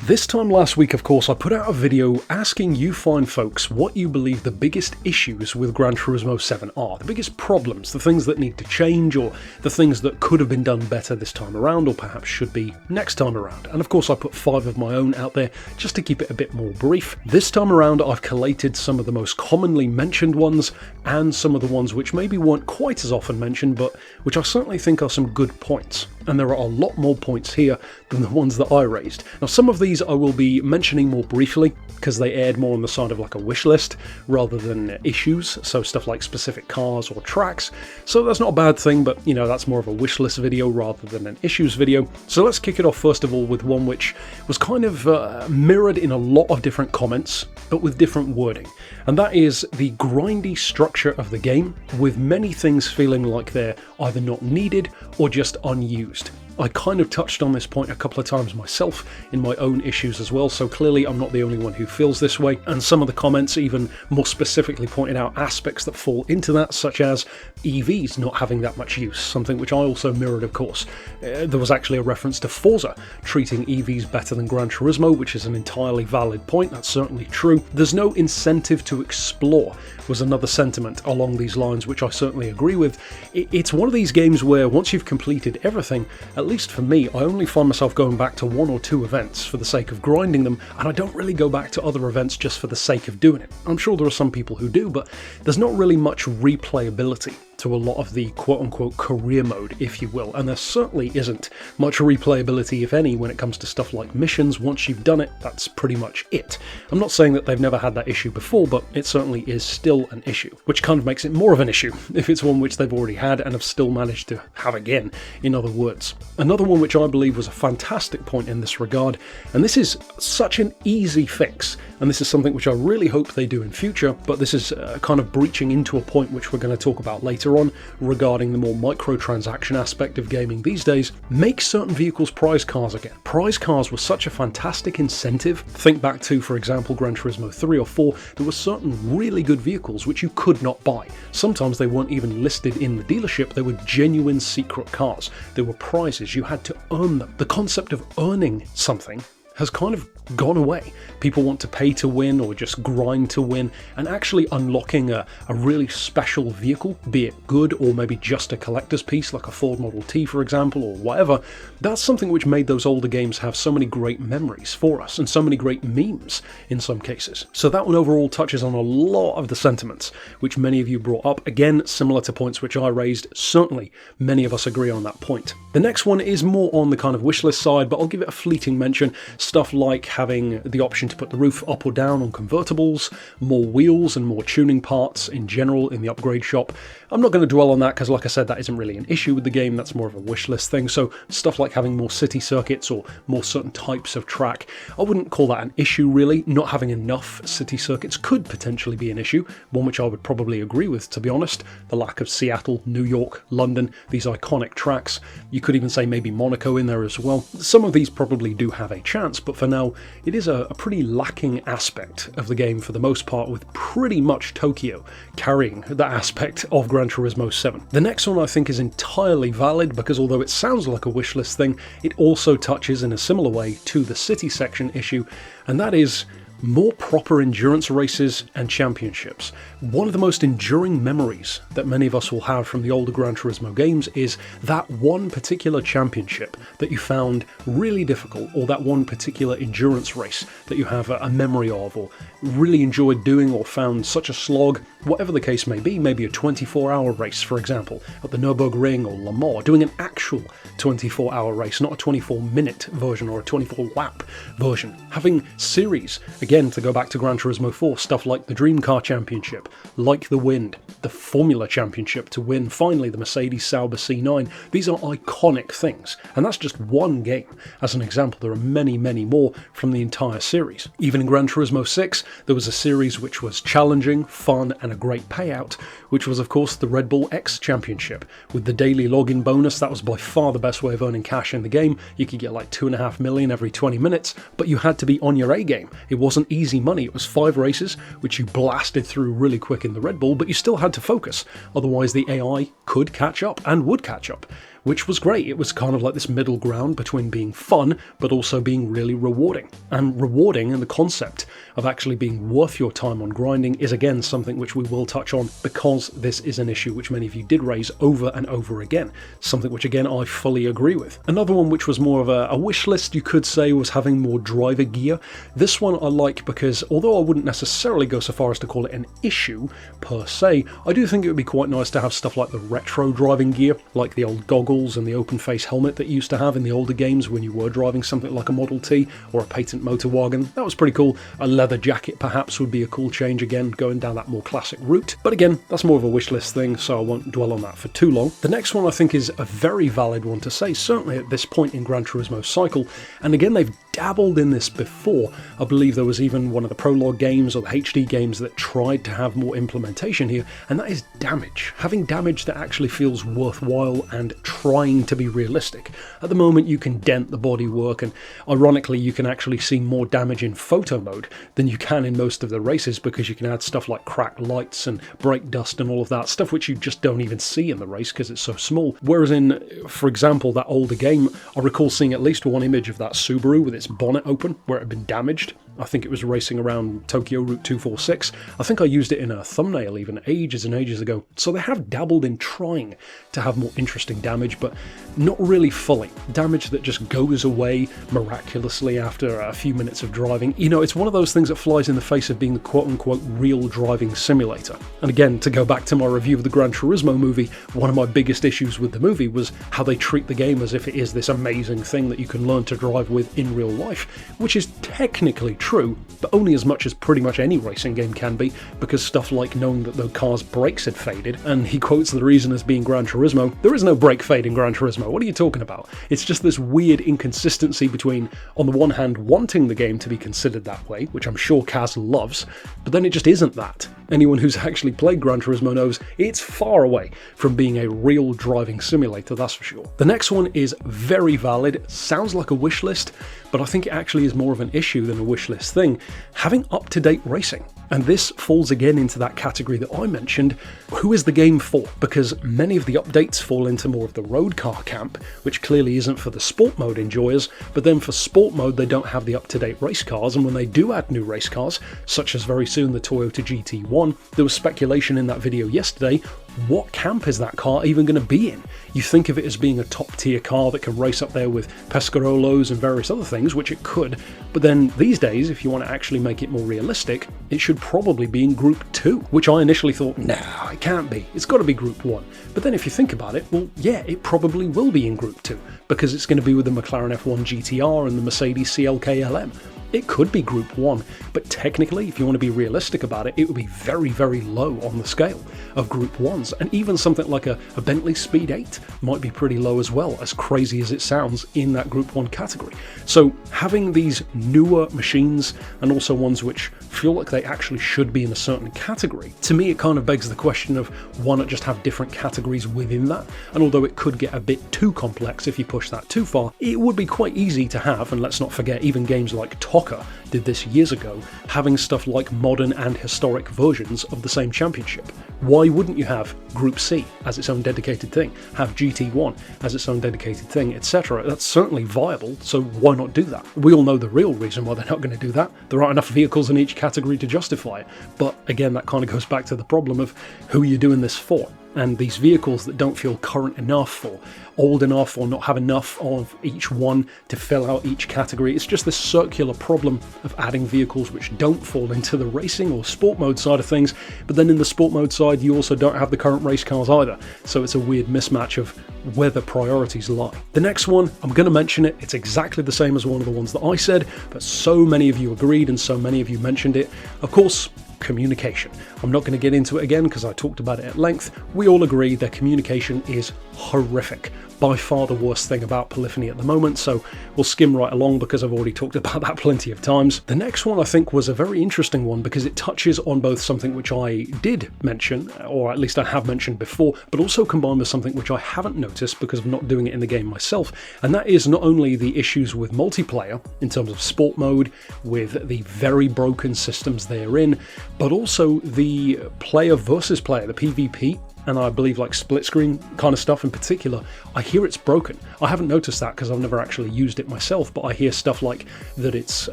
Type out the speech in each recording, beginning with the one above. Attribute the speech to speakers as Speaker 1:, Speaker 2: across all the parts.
Speaker 1: This time last week, of course, I put out a video asking you fine folks what you believe the biggest issues with Gran Turismo 7 are, the biggest problems, the things that need to change, or the things that could have been done better this time around, or perhaps should be next time around. And of course, I put 5 of my own out there just to keep it a bit more brief. This time around, I've collated some of the most commonly mentioned ones, and some of the ones which maybe weren't quite as often mentioned, but which I certainly think are some good points. And there are a lot more points here than the ones that I raised. Now, some of these I will be mentioning more briefly because they aired more on the side of like a wish list rather than issues, so stuff like specific cars or tracks. So that's not a bad thing, but you know, that's more of a wish list video rather than an issues video. So let's kick it off first of all with one which was kind of mirrored in a lot of different comments, but with different wording. And that is the grindy structure of the game, with many things feeling like they're either not needed or just unused. I kind of touched on this point a couple of times myself in my own issues as well, so clearly I'm not the only one who feels this way, and some of the comments even more specifically pointed out aspects that fall into that, such as EVs not having that much use, something which I also mirrored, of course. There was actually a reference to Forza treating EVs better than Gran Turismo, which is an entirely valid point, that's certainly true. There's no incentive to explore was another sentiment along these lines, which I certainly agree with. It's one of these games where once you've completed everything, at least for me, I only find myself going back to 1 or 2 events for the sake of grinding them, and I don't really go back to other events just for the sake of doing it. I'm sure there are some people who do, but there's not really much replayability to a lot of the quote-unquote career mode, if you will, and there certainly isn't much replayability, if any, when it comes to stuff like missions. Once you've done it, that's pretty much it. I'm not saying that they've never had that issue before, but it certainly is still an issue, which kind of makes it more of an issue if it's one which they've already had and have still managed to have again, in other words. Another one which I believe was a fantastic point in this regard, and this is such an easy fix, and this is something which I really hope they do in future, but this is kind of breaching into a point which we're going to talk about later on regarding the more microtransaction aspect of gaming these days. Make certain vehicles prize cars again. Prize cars were such a fantastic incentive. Think back to, for example, Gran Turismo 3 or 4, there were certain really good vehicles which you could not buy. Sometimes they weren't even listed in the dealership, they were genuine secret cars. They were prizes, you had to earn them. The concept of earning something has kind of gone away. People want to pay to win or just grind to win, and actually unlocking a really special vehicle, be it good or maybe just a collector's piece like a Ford Model T for example, or whatever, that's something which made those older games have so many great memories for us and so many great memes in some cases. So that one overall touches on a lot of the sentiments which many of you brought up, again similar to points which I raised. Certainly many of us agree on that point. The next one is more on the kind of wishlist side, but I'll give it a fleeting mention. Stuff like having the option to put the roof up or down on convertibles, more wheels and more tuning parts in general in the upgrade shop. I'm not going to dwell on that because, like I said, that isn't really an issue with the game, that's more of a wish list thing. So stuff like having more city circuits or more certain types of track, I wouldn't call that an issue really. Not having enough city circuits could potentially be an issue, one which I would probably agree with, to be honest. The lack of Seattle, New York, London, these iconic tracks. You could even say maybe Monaco in there as well. Some of these probably do have a chance, but for now, it is a pretty lacking aspect of the game for the most part, with pretty much Tokyo carrying that aspect of Gran Turismo 7. The next one I think is entirely valid because although it sounds like a wishlist thing, it also touches in a similar way to the city section issue, and that is more proper endurance races and championships. One of the most enduring memories that many of us will have from the older Gran Turismo games is that one particular championship that you found really difficult, or that one particular endurance race that you have a memory of, or really enjoyed doing, or found such a slog, whatever the case may be. Maybe a 24-hour race, for example, at the Nürburgring or Le Mans, doing an actual 24-hour race, not a 24-minute version or a 24-lap version. Having series, again, to go back to Gran Turismo 4, stuff like the Dream Car Championship, Like the Wind, the Formula Championship to win finally the Mercedes Sauber C9. These are iconic things, and that's just one game. As an example, there are many, many more from the entire series. Even in Gran Turismo 6, there was a series which was challenging, fun, and a great payout, which was of course the Red Bull X Championship. With the daily login bonus, that was by far the best way of earning cash in the game. You could get like 2.5 million every 20 minutes, but you had to be on your A game. It wasn't easy money. It was 5 races, which you blasted through really quick in the Red Bull, but you still had to focus. Otherwise the AI could catch up, and would catch up. which was great. It was kind of like this middle ground between being fun, but also being really rewarding. And rewarding, and the concept of actually being worth your time on grinding, is again something which we will touch on, because this is an issue which many of you did raise over and over again, something which again I fully agree with. Another one which was more of a wish list, you could say, was having more driver gear. This one I like because although I wouldn't necessarily go so far as to call it an issue per se, I do think it would be quite nice to have stuff like the retro driving gear, like the old goggles and the open face helmet that you used to have in the older games when you were driving something like a Model T or a patent motor wagon. That was pretty cool. A leather jacket perhaps would be a cool change, again going down that more classic route, but again that's more of a wish list thing, so I won't dwell on that for too long. The next one I think is a very valid one to say, certainly at this point in Gran Turismo's cycle, and again they've dabbled in this before. I believe there was even one of the prologue games or the HD games that tried to have more implementation here, and that is damage. Having damage that actually feels worthwhile and trying to be realistic. At the moment you can dent the bodywork, and ironically you can actually see more damage in photo mode than you can in most of the races, because you can add stuff like cracked lights and brake dust and all of that stuff which you just don't even see in the race because it's so small. Whereas in, for example, that older game, I recall seeing at least one image of that Subaru with its bonnet open where it had been damaged. I think it was racing around Tokyo Route 246. I think I used it in a thumbnail even ages and ages ago. So they have dabbled in trying to have more interesting damage, but not really fully. Damage that just goes away miraculously after a few minutes of driving. You know, it's one of those things that flies in the face of being the quote-unquote real driving simulator. And again, to go back to my review of the Gran Turismo movie, one of my biggest issues with the movie was how they treat the game as if it is this amazing thing that you can learn to drive with in real life, which is technically true, but only as much as pretty much any racing game can be, because stuff like knowing that the car's brakes had faded, and he quotes the reason as being Gran Turismo. There is no brake fade in Gran Turismo, what are you talking about? It's just this weird inconsistency between, on the one hand, wanting the game to be considered that way, which I'm sure Kaz loves, but then it just isn't that. Anyone who's actually played Gran Turismo knows it's far away from being a real driving simulator, that's for sure. The next one is very valid, sounds like a wish list, but I think it actually is more of an issue than a wish list thing, having up-to-date racing. And this falls again into that category that I mentioned, who is the game for? Because many of the updates fall into more of the road car camp, which clearly isn't for the sport mode enjoyers, but then for sport mode they don't have the up-to-date race cars, and when they do add new race cars, such as very soon the Toyota GT1, there was speculation in that video yesterday, what camp is that car even going to be in? You think of it as being a top tier car that can race up there with Pescarolos and various other things, which it could, but then these days, if you want to actually make it more realistic, it should probably be in Group 2, which I initially thought, nah, it can't be, it's got to be Group 1. But then if you think about it, well, yeah, it probably will be in Group 2, because it's going to be with the McLaren F1 GTR and the Mercedes CLK LM. It could be Group 1, but technically, if you want to be realistic about it, it would be very, very low on the scale of Group 1s, and even something like a Bentley Speed 8 might be pretty low as well, as crazy as it sounds, in that Group 1 category. So having these newer machines, and also ones which feel like they actually should be in a certain category, to me it kind of begs the question of why not just have different categories within that, and although it could get a bit too complex if you push that too far, it would be quite easy to have, and let's not forget even games like TOCA did this years ago, having stuff like modern and historic versions of the same championship. Why wouldn't you have Group C as its own dedicated thing, have GT1 as its own dedicated thing, etc.? That's certainly viable, so why not do that? We all know the real reason why they're not going to do that. There aren't enough vehicles in each category to justify it. But again, that kind of goes back to the problem of who you're doing this for. And these vehicles that don't feel current enough or old enough or not have enough of each one to fill out each category. It's just this circular problem of adding vehicles which don't fall into the racing or sport mode side of things, but then in the sport mode side you also don't have the current race cars either. So it's a weird mismatch of where the priorities lie. The next one, I'm going to mention it, it's exactly the same as one of the ones that I said, but so many of you agreed and so many of you mentioned it. Of course, communication. I'm not going to get into it again because I talked about it at length. We all agree that communication is horrific. By far the worst thing about Polyphony at the moment, so we'll skim right along because I've already talked about that plenty of times. The next one I think was a very interesting one because it touches on both something which I did mention, or at least I have mentioned before, but also combined with something which I haven't noticed because of not doing it in the game myself, and that is not only the issues with multiplayer in terms of sport mode, with the very broken systems therein, but also the player versus player, the PvP, and I believe like split screen kind of stuff in particular, I hear it's broken. I haven't noticed that because I've never actually used it myself, but I hear stuff like that it's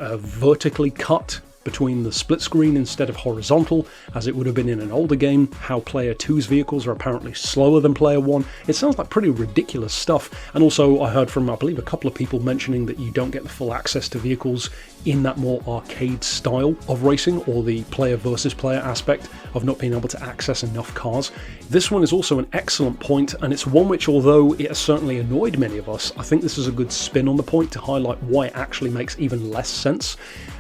Speaker 1: vertically cut between the split screen instead of horizontal, as it would have been in an older game, how Player 2's vehicles are apparently slower than Player 1. It sounds like pretty ridiculous stuff, and also I heard from, I believe, a couple of people mentioning that you don't get the full access to vehicles in that more arcade style of racing, or the player versus player aspect of not being able to access enough cars. This one is also an excellent point, and it's one which, although it has certainly annoyed many of us, I think this is a good spin on the point to highlight why it actually makes even less sense,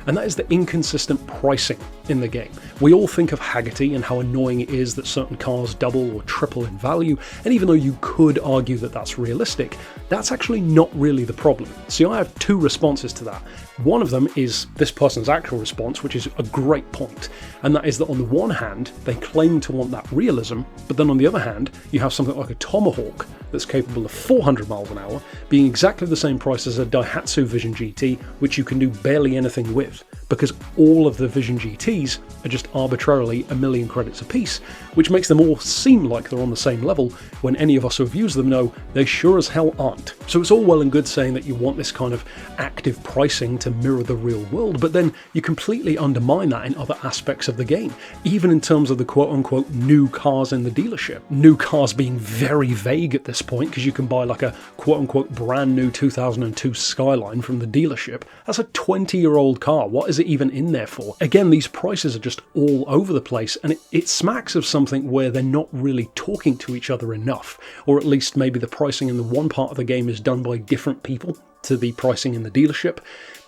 Speaker 1: and that is the inconsistent pricing in the game. We all think of Haggerty and how annoying it is that certain cars double or triple in value, and even though you could argue that that's realistic, that's actually not really the problem. See, I have two responses to that. One of them is this person's actual response, which is a great point, and that is that on the one hand, they claim to want that realism, but then on the other hand, you have something like a Tomahawk that's capable of 400 miles an hour, being exactly the same price as a Daihatsu Vision GT, which you can do barely anything with, because all of the Vision GTs are just arbitrarily a million credits apiece, which makes them all seem like they're on the same level, when any of us who have used them know they sure as hell aren't. So it's all well and good saying that you want this kind of active pricing to mirror the real world, but then you completely undermine that in other aspects of the game, even in terms of the quote-unquote new cars in the dealership. New cars being very vague at this point, because you can buy like a quote-unquote brand new 2002 Skyline from the dealership. That's a 20-year-old car. What is it even in there for? Again, these prices are just all over the place, and it smacks of something where they're not really talking to each other enough, or at least maybe the pricing in the one part of the game is done by different people to the pricing in the dealership.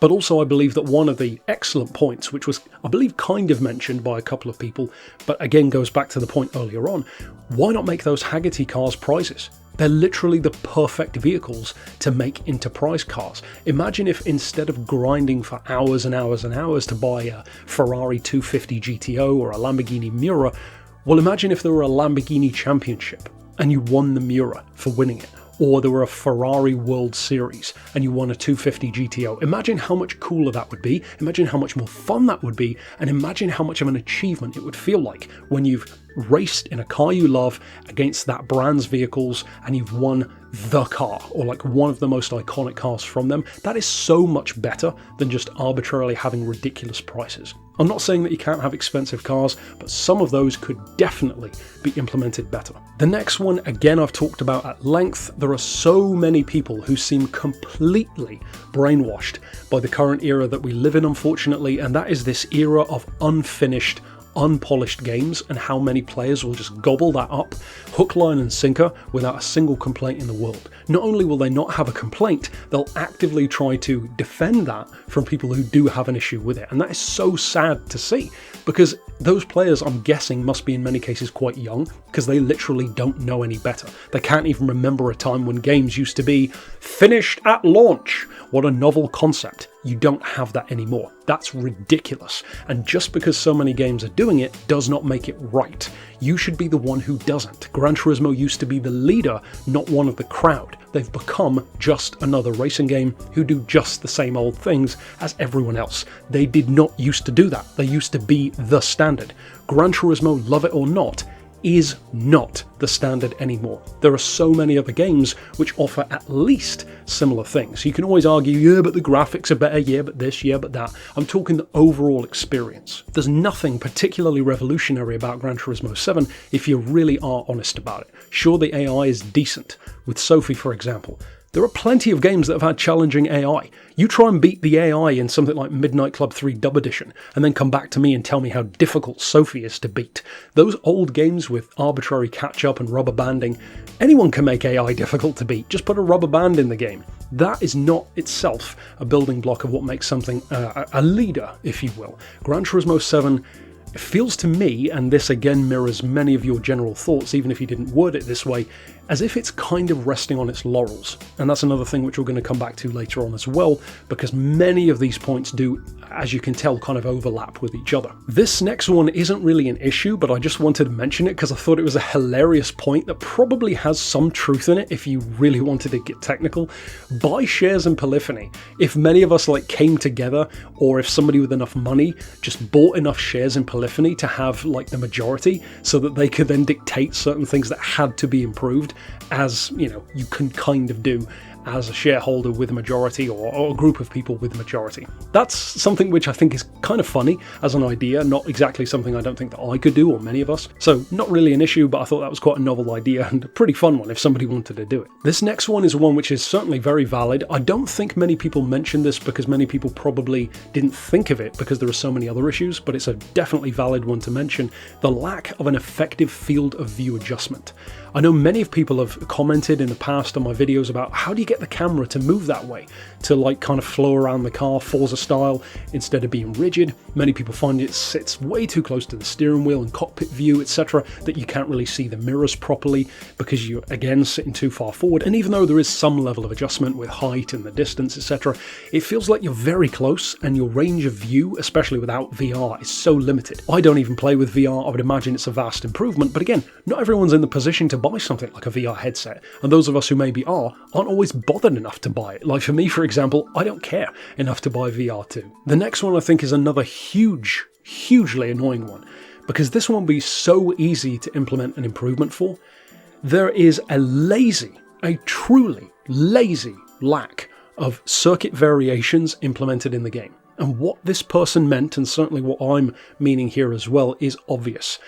Speaker 1: But also I believe that one of the excellent points, which was I believe kind of mentioned by a couple of people, but again goes back to the point earlier on, why not make those Haggerty cars prizes? They're literally the perfect vehicles to make into prize cars. Imagine if instead of grinding for hours and hours and hours to buy a Ferrari 250 GTO or a Lamborghini Miura, well, imagine if there were a Lamborghini Championship and you won the Miura for winning it. Or there were a Ferrari World Series and you won a 250 GTO. Imagine how much cooler that would be, imagine how much more fun that would be, and imagine how much of an achievement it would feel like when you've raced in a car you love against that brand's vehicles and you've won the car, or like one of the most iconic cars from them. That is so much better than just arbitrarily having ridiculous prices. I'm not saying that you can't have expensive cars, but some of those could definitely be implemented better. The next one, again, I've talked about at length. There are so many people who seem completely brainwashed by the current era that we live in, unfortunately, and that is this era of unfinished, unpolished games, and how many players will just gobble that up, hook, line and sinker, without a single complaint in the world. Not only will they not have a complaint, they'll actively try to defend that from people who do have an issue with it, and that is so sad to see, because those players, I'm guessing, must be in many cases quite young, because they literally don't know any better. They can't even remember a time when games used to be finished at launch. What a novel concept. You don't have that anymore. That's ridiculous. And just because so many games are doing it does not make it right. You should be the one who doesn't. Gran Turismo used to be the leader, not one of the crowd. They've become just another racing game who do just the same old things as everyone else. They did not used to do that. They used to be the standard. Gran Turismo, love it or not, is not the standard anymore. There are so many other games which offer at least similar things. You can always argue, yeah, but the graphics are better, yeah, but this, yeah, but that. I'm talking the overall experience. There's nothing particularly revolutionary about Gran Turismo 7 if you really are honest about it. Sure, the AI is decent, with Sophie for example. There are plenty of games that have had challenging AI. You try and beat the AI in something like Midnight Club 3 Dub Edition, and then come back to me and tell me how difficult Sophie is to beat. Those old games with arbitrary catch-up and rubber banding, anyone can make AI difficult to beat. Just put a rubber band in the game. That is not itself a building block of what makes something a leader, if you will. Gran Turismo 7, it feels to me, and this again mirrors many of your general thoughts, even if you didn't word it this way, as if it's kind of resting on its laurels. And that's another thing which we're going to come back to later on as well, because many of these points do as you can tell, kind of overlap with each other. This next one isn't really an issue, but I just wanted to mention it because I thought it was a hilarious point that probably has some truth in it if you really wanted to get technical. Buy shares in Polyphony. If many of us like came together, or if somebody with enough money just bought enough shares in Polyphony to have like the majority, so that they could then dictate certain things that had to be improved, as you know, you can kind of do as a shareholder with a majority, or a group of people with a majority. That's something which I think is kind of funny as an idea, not exactly something I don't think that I could do, or many of us. So not really an issue, but I thought that was quite a novel idea and a pretty fun one if somebody wanted to do it. This next one is one which is certainly very valid. I don't think many people mentioned this because many people probably didn't think of it because there are so many other issues, but it's a definitely valid one to mention: the lack of an effective field of view adjustment. I know many of people have commented in the past on my videos about how do you get the camera to move that way, to like kind of flow around the car Forza style instead of being rigid. Many people find it sits way too close to the steering wheel and cockpit view, etc., that you can't really see the mirrors properly because you're again sitting too far forward. And even though there is some level of adjustment with height and the distance, etc., it feels like you're very close and your range of view, especially without VR, is so limited. I don't even play with VR. I would imagine it's a vast improvement, but again, not everyone's in the position to buy something like a VR headset, and those of us who maybe aren't always bothered enough to buy it. Like for me, for example, I don't care enough to buy VR too. The next one I think is another hugely annoying one, because this one will be so easy to implement an improvement for. There is a truly lazy lack of circuit variations implemented in the game. And what this person meant, and certainly what I'm meaning here as well, is obvious.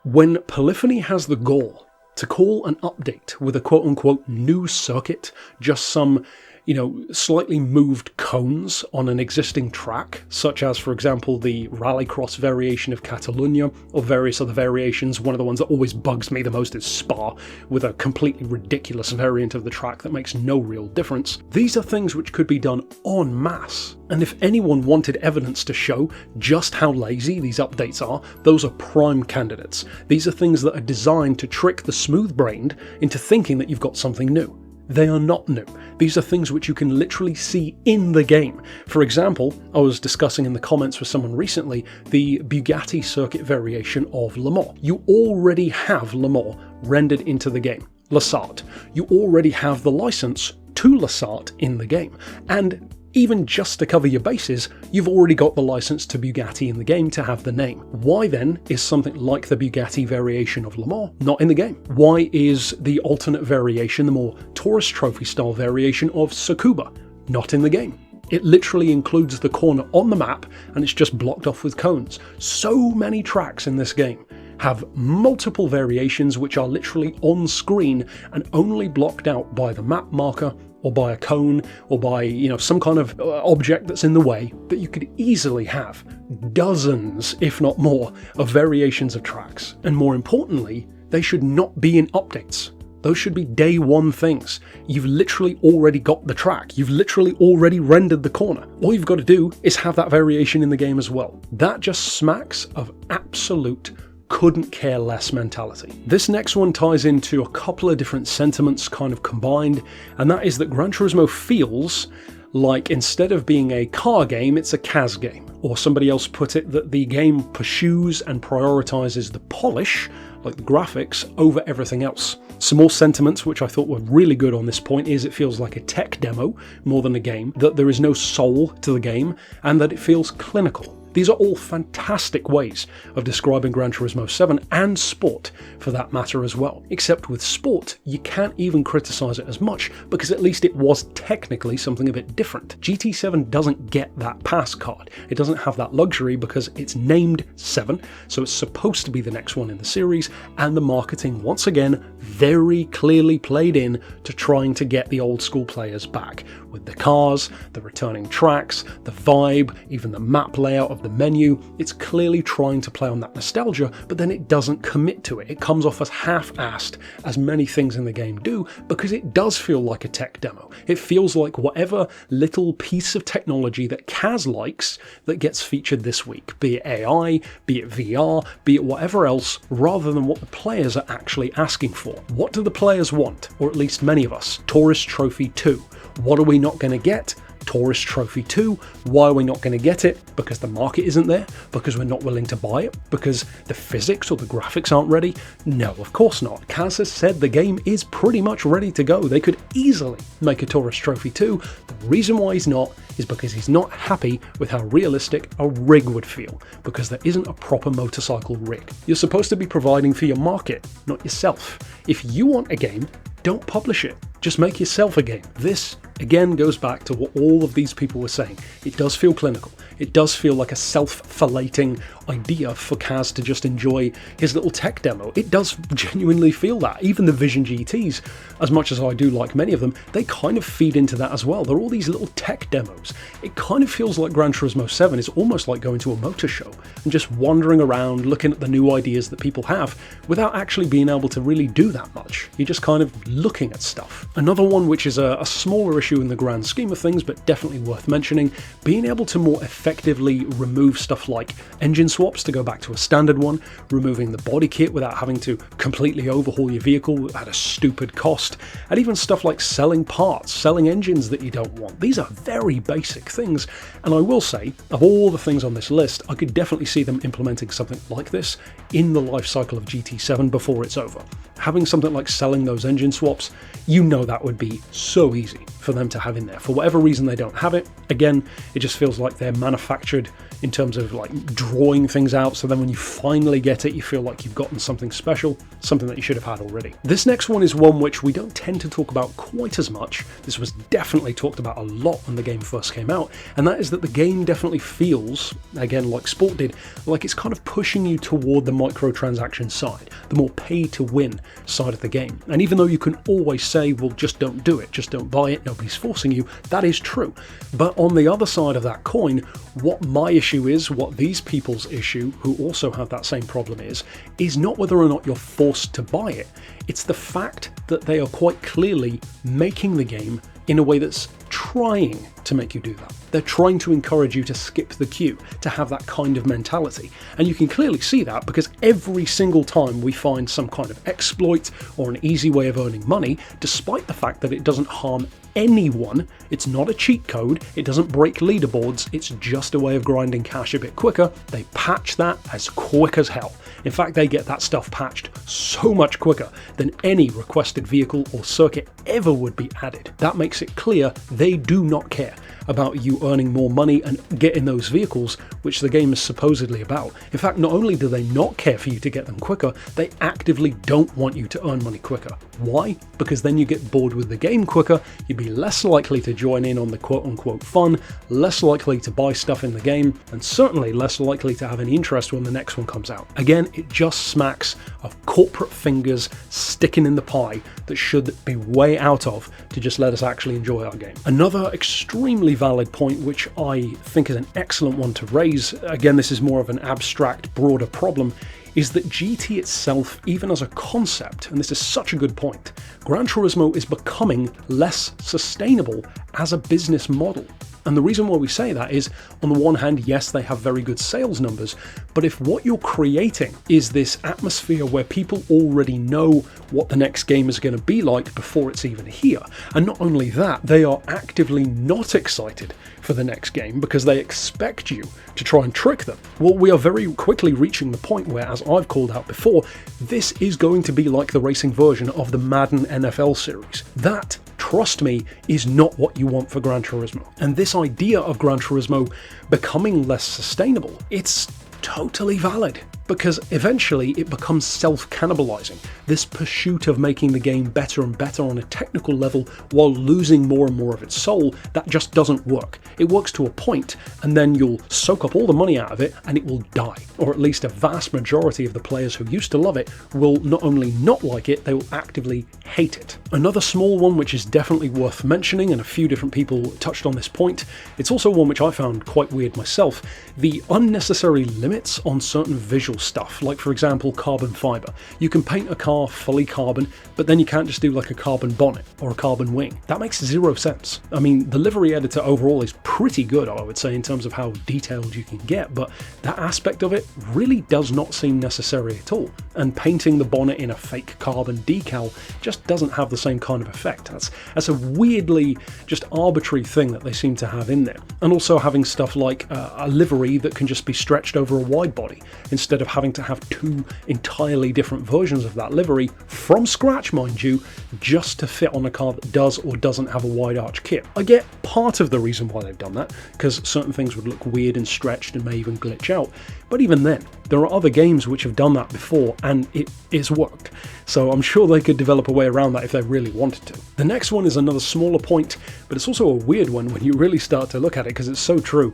Speaker 1: When Polyphony has the gall to call an update with a quote-unquote new circuit, just some, you know, slightly moved cones on an existing track, such as, for example, the Rallycross variation of Catalunya, or various other variations. One of the ones that always bugs me the most is Spa, with a completely ridiculous variant of the track that makes no real difference. These are things which could be done en masse. And if anyone wanted evidence to show just how lazy these updates are, those are prime candidates. These are things that are designed to trick the smooth-brained into thinking that you've got something new. They are not new. These are things which you can literally see in the game. For example, I was discussing in the comments with someone recently the Bugatti circuit variation of Le Mans. You already have Le Mans rendered into the game. Lassart. You already have the license to Lassart in the game. And even just to cover your bases, you've already got the license to Bugatti in the game to have the name. Why then is something like the Bugatti variation of Le Mans not in the game? Why is the alternate variation, the more tourist trophy style variation of Tsukuba, not in the game? It literally includes the corner on the map and it's just blocked off with cones. So many tracks in this game have multiple variations which are literally on screen and only blocked out by the map marker, or by a cone, or by, you know, some kind of object that's in the way, that you could easily have dozens, if not more, of variations of tracks. And more importantly, they should not be in updates. Those should be day one things. You've literally already got the track. You've literally already rendered the corner. All you've got to do is have that variation in the game as well. That just smacks of absolute couldn't care less mentality. This next one ties into a couple of different sentiments kind of combined, and that is that Gran Turismo feels like instead of being a car game, it's a CAS game. Or somebody else put it that the game pursues and prioritizes the polish, like the graphics, over everything else. Some more sentiments which I thought were really good on this point is it feels like a tech demo more than a game, that there is no soul to the game, and that it feels clinical. These are all fantastic ways of describing Gran Turismo 7 and Sport for that matter as well. Except with Sport, you can't even criticize it as much because at least it was technically something a bit different. GT7 doesn't get that pass card. It doesn't have that luxury because it's named 7, so it's supposed to be the next one in the series, and the marketing once again very clearly played in to trying to get the old school players back. With the cars, the returning tracks, the vibe, even the map layout of the menu, it's clearly trying to play on that nostalgia, but then it doesn't commit to it. It comes off as half-assed, as many things in the game do, because it does feel like a tech demo. It feels like whatever little piece of technology that Kaz likes that gets featured this week, be it AI, be it VR, be it whatever else, rather than what the players are actually asking for. What do the players want, or at least many of us? Tourist Trophy 2. What are we not going to get? Tourist Trophy 2. Why are we not going to get it? Because the market isn't there? Because we're not willing to buy it? Because the physics or the graphics aren't ready? No, of course not. Kaz has said the game is pretty much ready to go. They could easily make a Tourist Trophy 2. The reason why he's not is because he's not happy with how realistic a rig would feel, because there isn't a proper motorcycle rig. You're supposed to be providing for your market, not yourself. If you want a game, don't publish it. Just make yourself a game. This, again, goes back to what all of these people were saying. It does feel clinical. It does feel like a self-filleting idea for Kaz to just enjoy his little tech demo. It does genuinely feel that. Even the Vision GTs, as much as I do like many of them, they kind of feed into that as well. They're all these little tech demos. It kind of feels like Gran Turismo 7 is almost like going to a motor show and just wandering around looking at the new ideas that people have without actually being able to really do that much. You're just kind of looking at stuff. Another one, which is a smaller issue in the grand scheme of things, but definitely worth mentioning, being able to more effectively remove stuff like engine swaps to go back to a standard one, removing the body kit without having to completely overhaul your vehicle at a stupid cost, and even stuff like selling parts, selling engines that you don't want. These are very basic things, and I will say, of all the things on this list, I could definitely see them implementing something like this in the life cycle of GT7 before it's over. Having something like selling those engine swaps, you know that would be so easy for them to have in there. For whatever reason they don't have it, again, it just feels like they're manufactured in terms of like drawing things out, so then when you finally get it, you feel like you've gotten something special, something that you should have had already. This next one is one which we don't tend to talk about quite as much. This was definitely talked about a lot when the game first came out, and that is that the game definitely feels, again like Sport did, like it's kind of pushing you toward the microtransaction side, the more pay-to-win side of the game. And even though you can always say, well, just don't do it, just don't buy it, nobody's forcing you, that is true. But on the other side of that coin, what my issue is, what these people's issue, who also have that same problem is not whether or not you're forced to buy it. It's the fact that they are quite clearly making the game in a way that's trying to make you do that. They're trying to encourage you to skip the queue, to have that kind of mentality. And you can clearly see that because every single time we find some kind of exploit or an easy way of earning money, despite the fact that it doesn't harm anyone, it's not a cheat code, it doesn't break leaderboards, it's just a way of grinding cash a bit quicker, they patch that as quick as hell. In fact, they get that stuff patched so much quicker than any requested vehicle or circuit ever would be added. That makes it clear they do not care about you earning more money and getting those vehicles, which the game is supposedly about. In fact, not only do they not care for you to get them quicker, they actively don't want you to earn money quicker. Why? Because then you get bored with the game quicker, you'd be less likely to join in on the quote-unquote fun, less likely to buy stuff in the game, and certainly less likely to have any interest when the next one comes out. Again, it just smacks of corporate fingers sticking in the pie that should be way out of to just let us actually enjoy our game. Another extremely valid point, which I think is an excellent one to raise, again this is more of an abstract, broader problem, is that GT itself, even as a concept, and this is such a good point, Gran Turismo is becoming less sustainable as a business model. And the reason why we say that is, on the one hand, yes, they have very good sales numbers, but if what you're creating is this atmosphere where people already know what the next game is going to be like before it's even here, and not only that, they are actively not excited for the next game because they expect you to try and trick them, well, we are very quickly reaching the point where, as I've called out before, this is going to be like the racing version of the Madden NFL series. That, trust me, is not what you want for Gran Turismo. And this idea of Gran Turismo becoming less sustainable, it's totally valid, because eventually it becomes self-cannibalizing. This pursuit of making the game better and better on a technical level while losing more and more of its soul, that just doesn't work. It works to a point, and then you'll soak up all the money out of it and it will die. Or at least a vast majority of the players who used to love it will not only not like it, they will actively hate it. Another small one which is definitely worth mentioning, and a few different people touched on this point, it's also one which I found quite weird myself, the unnecessary limits on certain visual artificial stuff, like for example carbon fibre. You can paint a car fully carbon, but then you can't just do like a carbon bonnet or a carbon wing. That makes zero sense. I mean, the livery editor overall is pretty good, I would say, in terms of how detailed you can get, but that aspect of it really does not seem necessary at all. And painting the bonnet in a fake carbon decal just doesn't have the same kind of effect. That's a weirdly just arbitrary thing that they seem to have in there. And also having stuff like a livery that can just be stretched over a wide body, instead of having to have two entirely different versions of that livery from scratch, mind you, just to fit on a car that does or doesn't have a wide arch kit. I get part of the reason why they've done that, because certain things would look weird and stretched and may even glitch out, but even then, there are other games which have done that before and it's worked. So I'm sure they could develop a way around that if they really wanted to. The next one is another smaller point, but it's also a weird one when you really start to look at it, because it's so true.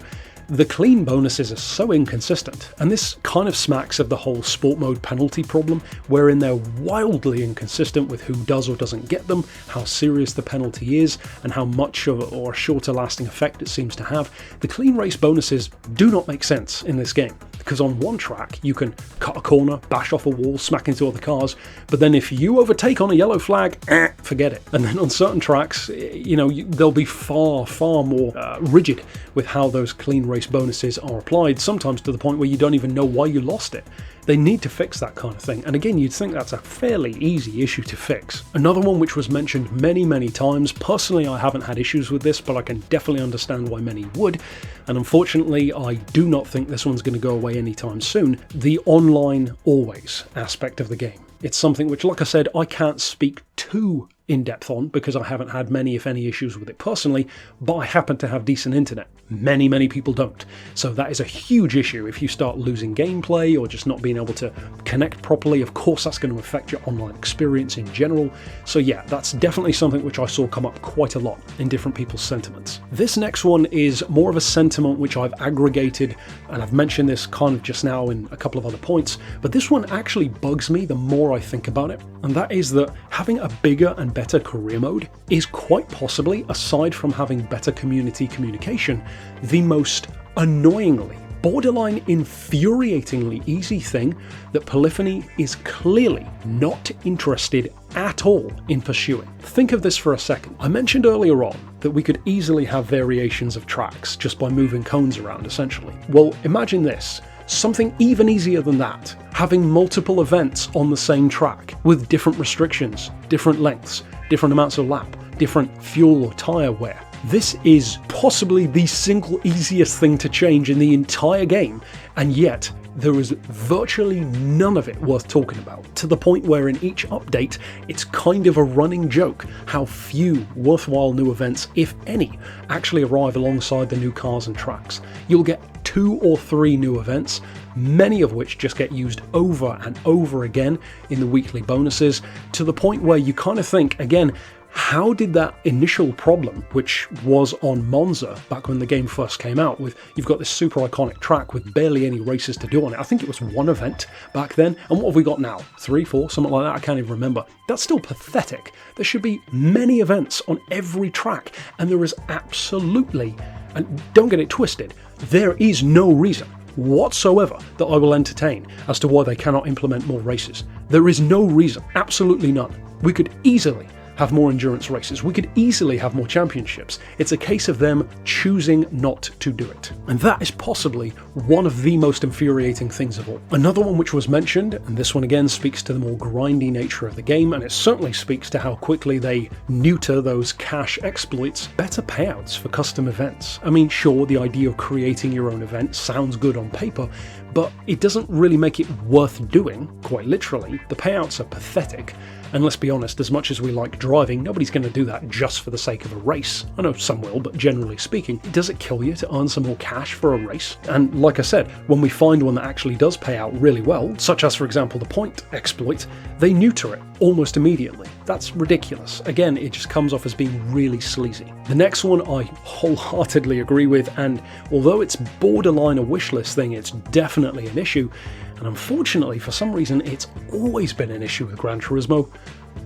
Speaker 1: The clean bonuses are so inconsistent, and this kind of smacks of the whole sport mode penalty problem, wherein they're wildly inconsistent with who does or doesn't get them, how serious the penalty is, and how much of or shorter lasting effect it seems to have. The clean race bonuses do not make sense in this game, because on one track you can cut a corner, bash off a wall, smack into other cars, but then if you overtake on a yellow flag, forget it. And then on certain tracks, they'll be far more rigid with how those clean race bonuses are applied, sometimes to the point where you don't even know why you lost it. They need to fix that kind of thing, and again, you'd think that's a fairly easy issue to fix. Another one which was mentioned many times, personally I haven't had issues with this, but I can definitely understand why many would, and unfortunately I do not think this one's going to go away anytime soon, the online always aspect of the game. It's something which, like I said, I can't speak too in-depth on because I haven't had many, if any, issues with it personally, but I happen to have decent internet. Many people don't. So that is a huge issue. If you start losing gameplay or just not being able to connect properly, of course that's going to affect your online experience in general. So yeah, that's definitely something which I saw come up quite a lot in different people's sentiments. This next one is more of a sentiment which I've aggregated, and I've mentioned this kind of just now in a couple of other points, but this one actually bugs me the more I think about it, and that is that having a bigger and better career mode is quite possibly, aside from having better community communication, the most annoyingly, borderline infuriatingly easy thing that Polyphony is clearly not interested at all in pursuing. Think of this for a second. I mentioned earlier on that we could easily have variations of tracks just by moving cones around, essentially. Well, imagine this. Something even easier than that, having multiple events on the same track with different restrictions, different lengths, different amounts of lap, different fuel or tyre wear. This is possibly the single easiest thing to change in the entire game, and yet there is virtually none of it worth talking about, to the point where in each update it's kind of a running joke how few worthwhile new events, if any, actually arrive alongside the new cars and tracks. You'll get 2 or 3 new events, many of which just get used over and over again in the weekly bonuses, to the point where you kind of think, again, how did that initial problem, which was on Monza back when the game first came out, with you've got this super iconic track with barely any races to do on it. I think it was 1 event back then, and what have we got now? 3, 4, something like that, I can't even remember. That's still pathetic. There should be many events on every track, and there is absolutely, and don't get it twisted, there is no reason whatsoever that I will entertain as to why they cannot implement more races. There is no reason, absolutely none. We could easily have more endurance races. We could easily have more championships. It's a case of them choosing not to do it. And that is possibly one of the most infuriating things of all. Another one which was mentioned, and this one again speaks to the more grindy nature of the game, and it certainly speaks to how quickly they neuter those cash exploits, better payouts for custom events. I mean, sure, the idea of creating your own event sounds good on paper, but it doesn't really make it worth doing, quite literally. The payouts are pathetic. And let's be honest, as much as we like driving, nobody's going to do that just for the sake of a race. I know some will, but generally speaking, does it kill you to earn some more cash for a race? And like I said, when we find one that actually does pay out really well, such as for example the point exploit, they neuter it almost immediately. That's ridiculous. Again, it just comes off as being really sleazy. The next one I wholeheartedly agree with, and although it's borderline a wishlist thing, it's definitely an issue. And unfortunately, for some reason, it's always been an issue with Gran Turismo.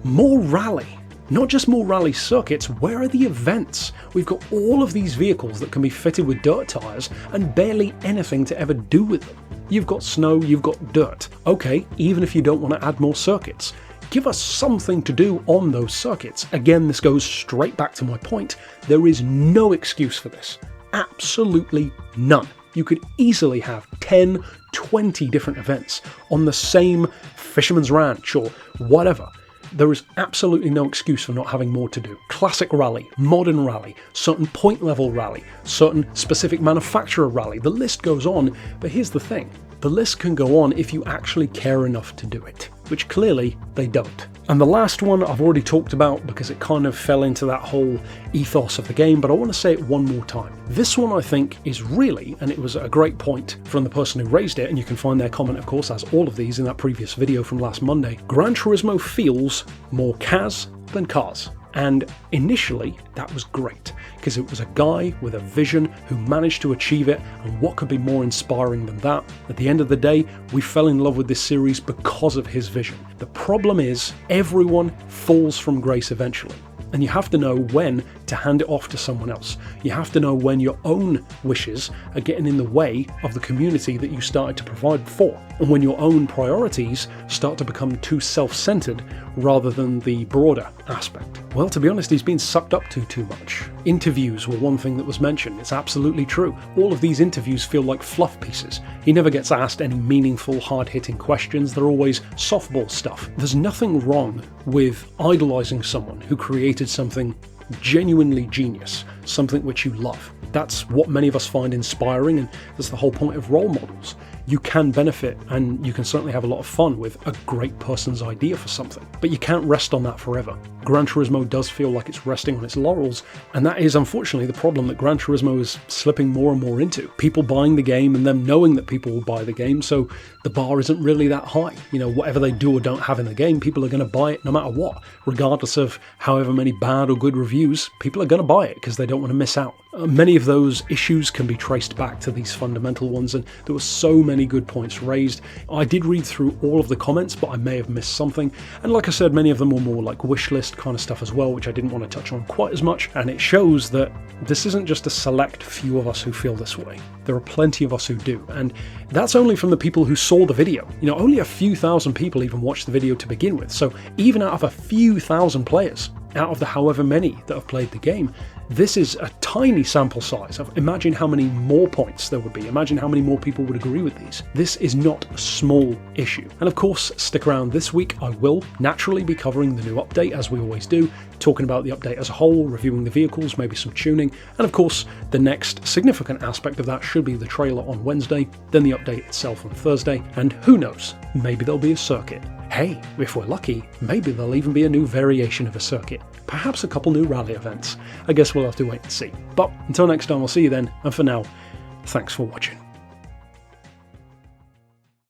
Speaker 1: More rally. Not just more rally circuits, where are the events? We've got all of these vehicles that can be fitted with dirt tyres and barely anything to ever do with them. you've got snow, you've got dirt. Okay, even if you don't want to add more circuits, give us something to do on those circuits. Again, this goes straight back to my point. There is no excuse for this. Absolutely none. You could easily have 10, 20 different events on the same Fisherman's Ranch or whatever. There is absolutely no excuse for not having more to do. Classic rally, modern rally, certain point level rally, certain specific manufacturer rally. The list goes on, but here's the thing. The list can go on if you actually care enough to do it, which clearly they don't. And the last one I've already talked about because it kind of fell into that whole ethos of the game, but I want to say it one more time. This one I think is really, and it was a great point from the person who raised it, and you can find their comment of course as all of these in that previous video from last Monday. Gran Turismo feels more CAS than cars. And initially that was great because it was a guy with a vision who managed to achieve it, and what could be more inspiring than that? At the end of the day, we fell in love with this series because of his vision. The problem is everyone falls from grace eventually. And you have to know when to hand it off to someone else. You have to know when your own wishes are getting in the way of the community that you started to provide for. And when your own priorities start to become too self-centered rather than the broader aspect. Well, to be honest, he's been sucked up to too much. Interviews were one thing that was mentioned. It's absolutely true. All of these interviews feel like fluff pieces. He never gets asked any meaningful, hard-hitting questions. They're always softball stuff. There's nothing wrong with idolizing someone who created something genuinely genius, something which you love. That's what many of us find inspiring, and that's the whole point of role models. You can benefit and you can certainly have a lot of fun with a great person's idea for something, but you can't rest on that forever. Gran Turismo does feel like it's resting on its laurels, and that is unfortunately the problem that Gran Turismo is slipping more and more into. People buying the game and them knowing that people will buy the game, so the bar isn't really that high. You know, whatever they do or don't have in the game, people are going to buy it no matter what. Regardless of however many bad or good reviews, people are going to buy it because they don't want to miss out. Many of those issues can be traced back to these fundamental ones, and there were so many good points raised. I did read through all of the comments, but I may have missed something. And like I said, many of them were more like wish list kind of stuff as well, which I didn't want to touch on quite as much. And it shows that this isn't just a select few of us who feel this way. There are plenty of us who do, and that's only from the people who saw the video. You know, only a few thousand people even watched the video to begin with, so even out of a few thousand players, out of the however many that have played the game, this is a tiny sample size. Imagine how many more points there would be. Imagine how many more people would agree with these. This is not a small issue. And of course, stick around this week. I will naturally be covering the new update as we always do, talking about the update as a whole, reviewing the vehicles, maybe some tuning, and of course, the next significant aspect of that should be the trailer on Wednesday, then the update itself on Thursday, and who knows, maybe there'll be a circuit. Hey, if we're lucky, maybe there'll even be a new variation of a circuit. Perhaps a couple new rally events. I guess we'll have to wait and see. But until next time, I'll see you then, and for now, thanks for watching.